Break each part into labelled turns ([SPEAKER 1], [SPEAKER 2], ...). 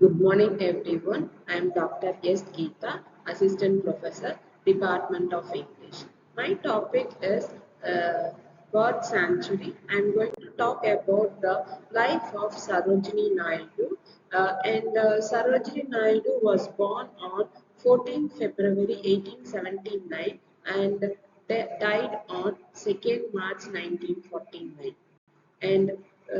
[SPEAKER 1] Good morning, everyone. I am Dr.S.Geetha, Assistant Professor, Department of English. My topic is bird sanctuary. I am going to talk about the life of Sarojini Naidu. Sarojini Naidu was born on 14 February 1879 and died on 2nd March 1949 and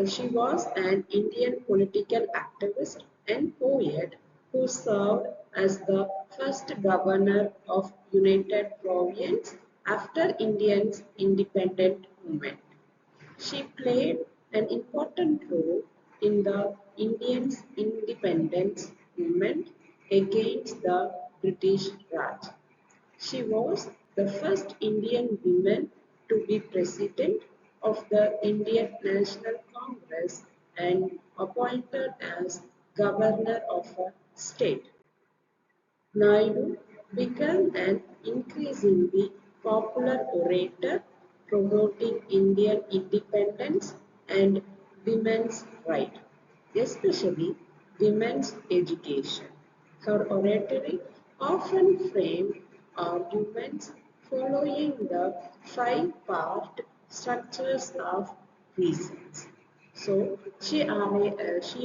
[SPEAKER 1] she was an Indian political activist and poet who served as the first governor of United Province after India's independent movement. She played an important role in the Indians' independence movement against the British Raj. She was the first Indian woman to be president of the Indian National Congress and appointed as governor of a state. Naidu became an increasingly popular orator promoting Indian independence and women's rights, especially women's education. Her oratory often framed arguments following the five-part structures of reasons. So she addressed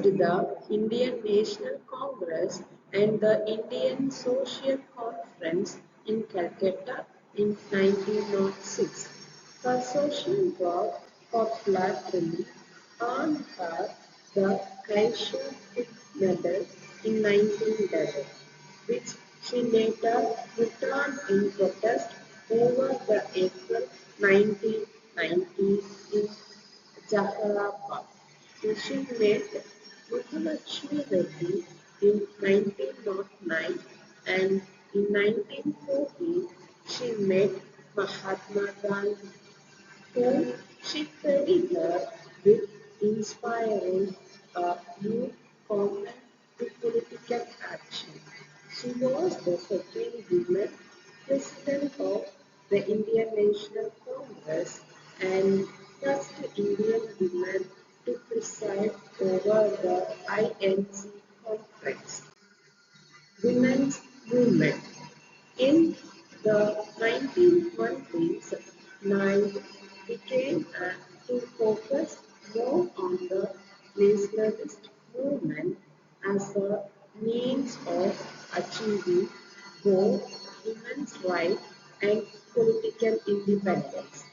[SPEAKER 1] the Indian National Congress and the Indian Social Conference in Calcutta in 1906. Her social work popularly earned her the Kaiser Medal in 1911, which she later returned in protest over the April 1990 in Jaharabad. She met Muthulakshmi Reddy in 1909 and in 1914 she met Mahatma Gandhi, whom she credited with inspiring a new movement to political action. She was the second woman president of the Indian National Congress and first Indian woman to preside over the INC conference. Women's movement. In the 1920s, Nile became to focus more on the nationalist movement as a means of achieving both women's rights and political independence.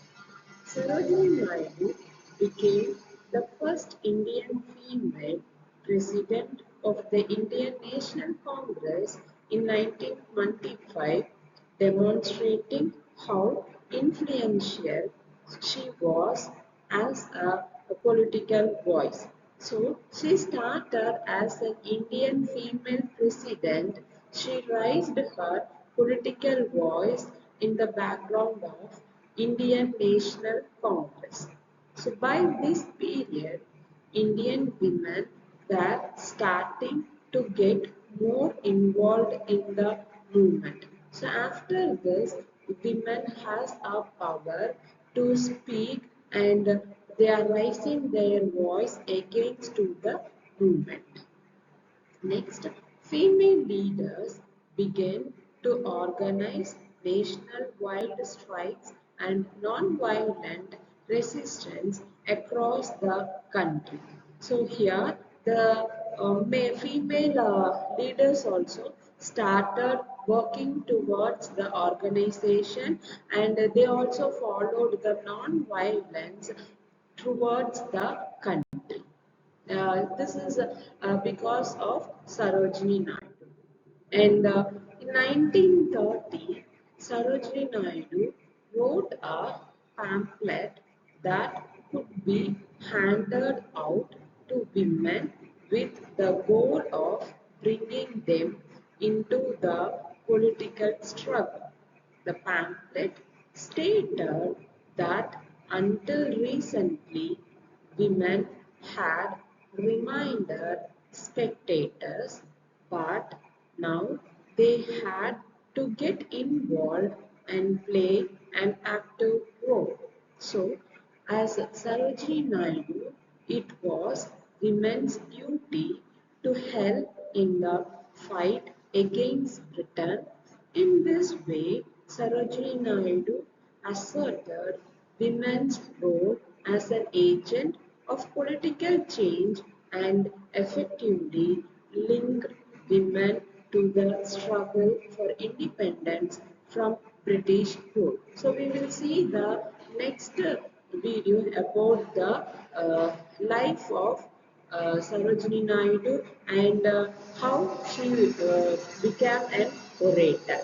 [SPEAKER 1] Sarojini Naidu became the first Indian female president of the Indian National Congress in 1925, demonstrating how influential she was as a political voice. So, she started as an Indian female president. She raised her political voice in the background of Indian National Congress. So by this period, Indian women were starting to get more involved in the movement. So after this, women has a power to speak and they are raising their voice against to the movement. Next, female leaders began to organize national-wide strikes and non-violent resistance across the country. So here, the female leaders also started working towards the organization and they also followed the non-violence towards the country. This is because of Sarojini Naidu. And in 1930, Sarojini Naidu wrote a pamphlet that could be handed out to women with the goal of bringing them into the political struggle. The pamphlet stated that until recently, women had remained spectators, but now they had to get involved and play an active role. So, as Sarojini Naidu, it was women's duty to help in the fight against Britain. In this way, Sarojini Naidu asserted women's role as an agent of political change and effectively linked women to the struggle for independence from British rule. So we will see the next video about the life of Sarojini Naidu and how she became an orator.